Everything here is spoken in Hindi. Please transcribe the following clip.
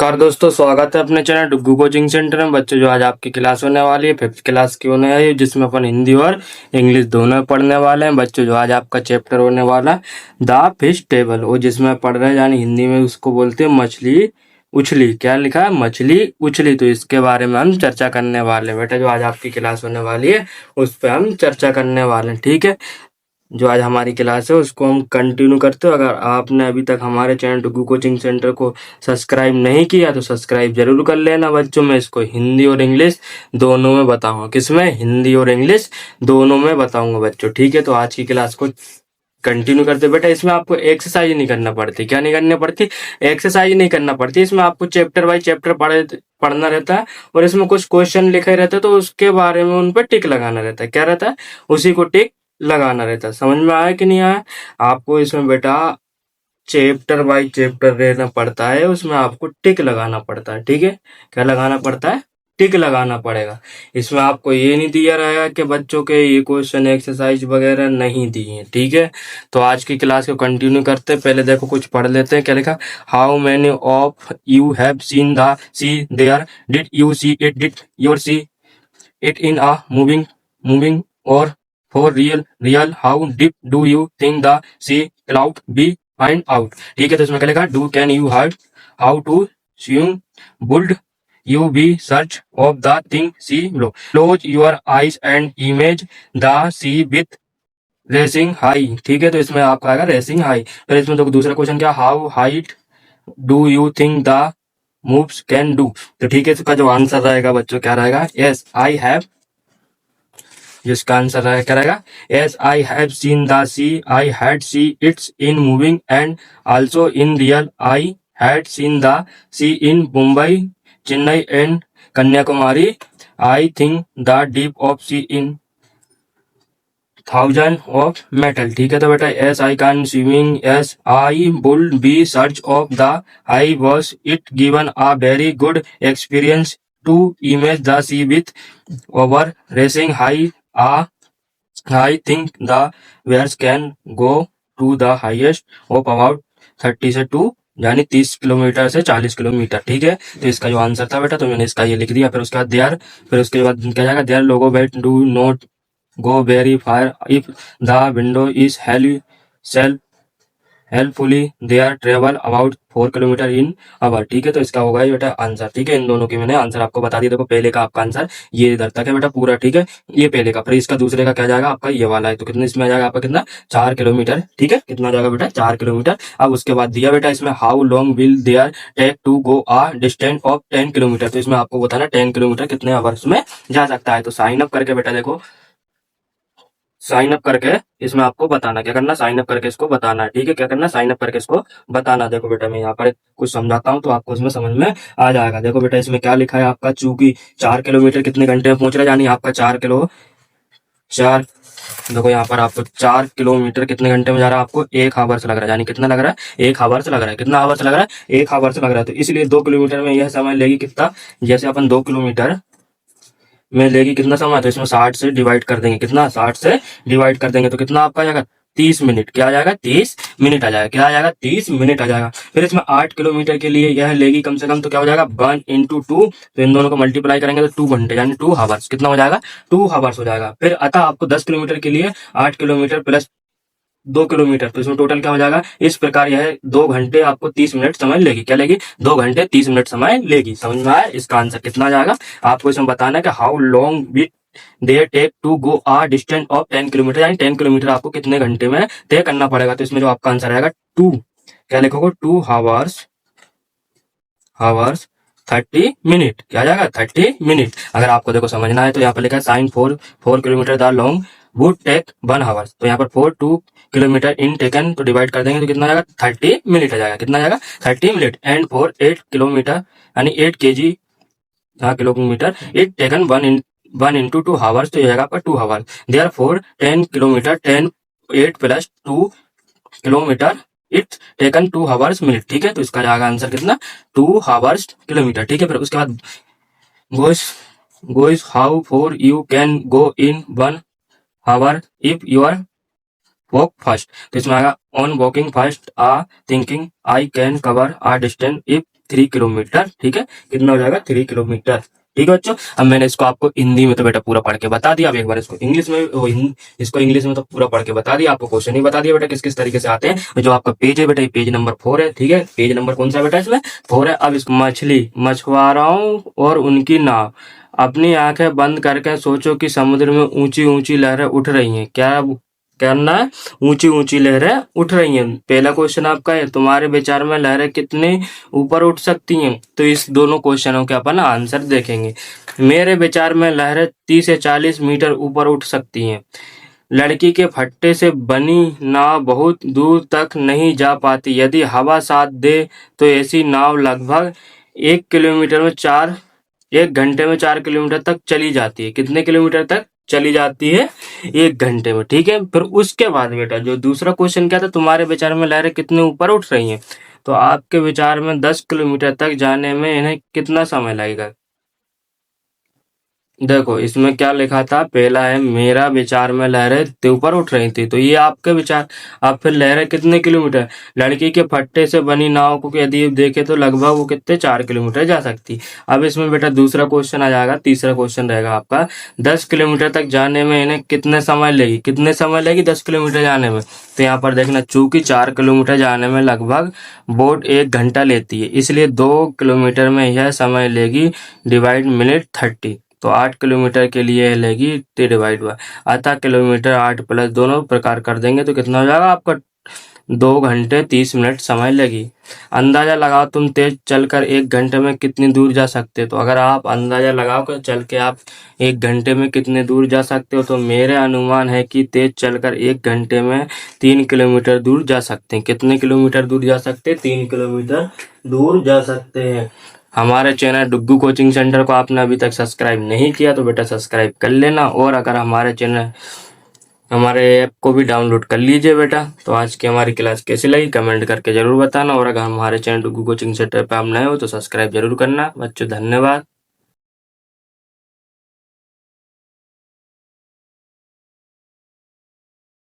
नमस्कार दोस्तों, स्वागत है अपने चैनल डुग्गू कोचिंग सेंटर में। बच्चों, जो आज आपकी क्लास होने वाली है 5th क्लास की होने वाली है, जिसमें अपन हिंदी और इंग्लिश दोनों पढ़ने वाले हैं। बच्चों, जो आज आपका चैप्टर होने वाला है द फिश टेबल, वो जिसमें पढ़ रहे हैं, यानी हिंदी में उसको बोलते हैं मछली उछली। क्या लिखा है? मछली उछली। तो इसके बारे में हम चर्चा करने वाले हैं। बेटा, जो आज आपकी क्लास होने वाली है उस पर हम चर्चा करने वाले हैं, ठीक है। जो आज हमारी क्लास है उसको हम कंटिन्यू करते हो। अगर आपने अभी तक हमारे चैनल डुग्गू कोचिंग सेंटर को सब्सक्राइब नहीं किया तो सब्सक्राइब जरूर कर लेना। बच्चों, मैं इसको हिंदी और इंग्लिश दोनों में बताऊंगा। किसमें? हिंदी और इंग्लिश दोनों में बताऊंगा बच्चों, ठीक है। तो आज की क्लास को कंटिन्यू करते। बेटा, इसमें आपको एक्सरसाइज नहीं करना पड़ती। क्या नहीं करनी पड़ती? एक्सरसाइज नहीं करना पड़ती। इसमें आपको चैप्टर बाय चैप्टर पढ़ना रहता है, और इसमें कुछ क्वेश्चन लिखे रहते हैं, तो उसके बारे में उन पर टिक लगाना रहता है। क्या रहता है? उसी को टिक लगाना रहता है। समझ में आया कि नहीं आया? आपको इसमें बेटा चैप्टर बाय चैप्टर रहना पड़ता है, उसमें आपको टिक लगाना पड़ता है, ठीक है। क्या लगाना पड़ता है? टिक लगाना पड़ेगा। इसमें आपको ये नहीं दिया रहेगा कि बच्चों के ये क्वेश्चन एक्सरसाइज वगैरह नहीं दिए हैं, ठीक है। तो आज की क्लास को कंटिन्यू करते हैं। पहले देखो कुछ पढ़ लेते हैं। क्या लिखा? How many of you have seen the sea there? Did you see it? Did your see it in a moving or for real? How deep do you think the sea cloud be? Find out। ठीक है, तो इसमें क्या लिखा? Do can you hard how to swim? Would you be search of the thing see below? Close your eyes and image the sea with racing high। ठीक है, तो इसमें आपका आएगा racing high। फिर इसमें तो दूसरा क्वेश्चन क्या? how height do you think the moves can do? तो ठीक है, इसका जो आंसर रहेगा बच्चों क्या रहेगा? yes I have। जिसका आंसर रहेगा क्या रहेगा? yes I have seen the sea, I had see it's in moving and also in real। I had seen the sea in Mumbai, Chennai and Kanyakumari। I think the deep of sea in thousand of metal. ठीक है, तो बेटा as I can swimming, as I would be search of the I was it given a very good experience to image the sea with over racing high ah I think the wares can go to the highest of about 30 से 2 यानी 30 किलोमीटर से 40 किलोमीटर। ठीक है, तो इसका जो आंसर था बेटा, तो मैंने इसका ये लिख दिया। फिर उसके बाद देयर, फिर उसके बाद क्या जाएगा? Their logo weight do not go very far if the window is helpfully their travel about 4 kilometre in hour. ठीक है, तो इसका होगा ये बेटा आंसर। ठीक है, इन दोनों की मैंने आंसर आपको बता दिया। देखो, पहले का आपका आंसर ये इधर तक है बेटा पूरा, ठीक है, ये पहले का। फिर इसका दूसरे का क्या जाएगा? आपका ये वाला है। तो कितने इसमें आ जाएगा आपका? कितना? 4 किलोमीटर। ठीक है, कितना जाएगा बेटा? 4 किलोमीटर। अब उसके बाद दिया बेटा इसमें how long will there take to go a distance of 10 kilometre. तो इसमें आपको बताना 10 किलोमीटर कितने आवर्स में जा सकता है। तो साइन अप करके बेटा देखो, साइन अप करके इसमें आपको बताना क्या करना? साइन अप करके इसको बताना है। ठीक है, क्या करना? साइन अप करके इसको बताना। देखो बेटा, मैं यहाँ पर कुछ समझाता हूँ तो आपको इसमें समझ में आ जाएगा। देखो बेटा, इसमें क्या लिखा है आपका? चूंकि 4 किलोमीटर कितने घंटे में पहुंच रहा है, यानी आपका 4 देखो यहाँ पर आपको 4 किलोमीटर कितने घंटे में जा रहा है? आपको 1 आवर्स लग रहा है। यानी कितना लग रहा है? 1 आवर्स लग रहा है। कितना आवर्स लग रहा है? 1 आवर्स लग रहा है। तो इसलिए 2 किलोमीटर में यह समय लेगी कितना? जैसे अपन 2 किलोमीटर में लेगी कितना समय? तो इसमें 60 से डिवाइड कर देंगे। कितना? 60 से डिवाइड कर देंगे तो कितना आपका आ जाएगा? 30 मिनट। क्या आ जाएगा? 30 मिनट आ जाएगा। क्या आ जाएगा? 30 मिनट आ जाएगा। फिर इसमें 8 किलोमीटर के लिए यह लेगी कम से कम, तो क्या हो जाएगा? 1 इंटू 2। तो इन दोनों को मल्टीप्लाई करेंगे तो 2 घंटे यानी 2 आवर्स। कितना हो जाएगा? 2 आवर्स हो जाएगा। फिर अतः आपको 10 किलोमीटर के लिए 8 किलोमीटर प्लस 2 किलोमीटर, तो इसमें टोटल क्या हो जाएगा? इस प्रकार यह 2 घंटे आपको 30 मिनट समय लेगी। क्या लेगी? 2 घंटे 30 मिनट समय लेगी। समझ में आया? इसका आंसर कितना आ जाएगा? आपको इसमें बताना है कि how long will they take to go a distance of 10 kilometre, यानी 10 किलोमीटर आपको कितने घंटे में तय करना पड़ेगा। तो इसमें जो आपका आंसर आएगा 2, क्या लिखोगे? 2 आवर्स 30 मिनट। क्या आ जाएगा? 30 मिनट। अगर आपको देखो समझना है तो यहाँ पर लिखा है since 4 kilometre the long would take 1 hours. तो यहाँ पर 2 किलोमीटर इन टेकन तो डिवाइड कर देंगे तो कितना आएगा? 30 मिनट आ जाएगा। कितना आ जाएगा? 30 मिनट। एंड 8 किलोमीटर यानी 8 KG kilometre it taken 1 into 2 hours, तो ये आएगा आपका 2 hours. There 10 kilometre 10 8 plus 2 kilometre it's taken 2 hours minute. ठीक है, तो इसका जाएगा आंसर कितना? 2 आवर्स किलोमीटर। ठीक है, फिर उसके बाद guess guess how far you can go in 1 hour if you are walk fast. तो इसमें आएगा on walking fast uh thinking I can cover a distance if 3 kilometre. ठीक है, कितना हो जाएगा 3 किलोमीटर। ठीक है बच्चों, अब मैंने इसको आपको हिंदी में तो बेटा पूरा पढ़ के बता दिया। अब एक बार इसको इंग्लिश में इसको इंग्लिश में तो पूरा पढ़ के बता दिया, आपको क्वेश्चन ही बता दिया बेटा किस किस तरीके से आते हैं। जो आपका पेज है बेटा, ये पेज नंबर 4 है। ठीक है, पेज नंबर कौन सा है बेटा इसमें, 4 है। अब इस मछुआरों और उनकी नाव। अपनी आंखें बंद करके सोचो कि समुद्र में ऊंची ऊंची लहरें उठ रही हैं। क्या करना है, ऊंची ऊंची लहरें उठ रही हैं। पहला क्वेश्चन आपका है, तुम्हारे विचार में लहरें कितने ऊपर उठ सकती हैं। तो इस दोनों क्वेश्चनों के अपन आंसर देखेंगे। मेरे विचार में लहरें 30 से 40 मीटर ऊपर उठ सकती हैं। लड़की के फट्टे से बनी नाव बहुत दूर तक नहीं जा पाती। यदि हवा साथ दे तो ऐसी नाव लगभग 1 किलोमीटर में 1 घंटे में 4 किलोमीटर तक चली जाती है। कितने किलोमीटर तक चली जाती है, 1 घंटे में। ठीक है, फिर उसके बाद बेटा जो दूसरा क्वेश्चन क्या था, तुम्हारे विचार में लहरें कितने ऊपर उठ रही हैं। तो आपके विचार में 10 किलोमीटर तक जाने में इन्हें कितना समय लगेगा। देखो इसमें क्या लिखा था, पहला है मेरा विचार में लहरें ऊपर उठ रही थी, तो ये आपके विचार। अब फिर लहरें कितने किलोमीटर, लड़की के फट्टे से बनी नाव को यदि देखे तो लगभग वो कितने 4 किलोमीटर जा सकती। अब इसमें बेटा दूसरा क्वेश्चन आ जाएगा, तीसरा क्वेश्चन रहेगा आपका, 10 किलोमीटर तक जाने में इन्हें कितने समय लेगी। कितने समय लेगी 10 किलोमीटर जाने में। तो यहाँ पर देखना, चूंकि 4 किलोमीटर जाने में लगभग बोट 1 घंटा लेती है, इसलिए 2 किलोमीटर में यह समय लेगी डिवाइड मिनट 30। तो 8 किलोमीटर के लिए लेगी t डिवाइड बाय, अतः किलोमीटर 8 प्लस दोनों प्रकार कर देंगे तो कितना हो जाएगा आपका 2 घंटे 30 मिनट समय लगी। अंदाजा लगाओ तुम तेज चलकर 1 घंटे में कितनी दूर जा सकते हो। तो अगर आप अंदाजा लगाओ कर चल के आप 1 घंटे में कितने दूर जा सकते हो, तो मेरे अनुमान है कि तेज चलकर 1 घंटे में 3 किलोमीटर दूर जा सकते हैं। कितने किलोमीटर दूर जा सकते हैं, 3 किलोमीटर दूर जा सकते हैं। हमारे चैनल डुग्गू कोचिंग सेंटर को आपने अभी तक सब्सक्राइब नहीं किया तो बेटा सब्सक्राइब कर लेना, और अगर हमारे ऐप को भी डाउनलोड कर लीजिए बेटा। तो आज की हमारी क्लास कैसी लगी कमेंट करके जरूर बताना, और अगर हमारे चैनल डुग्गू कोचिंग सेंटर पे आप नए हो तो सब्सक्राइब जरूर करना बच्चों। धन्यवाद।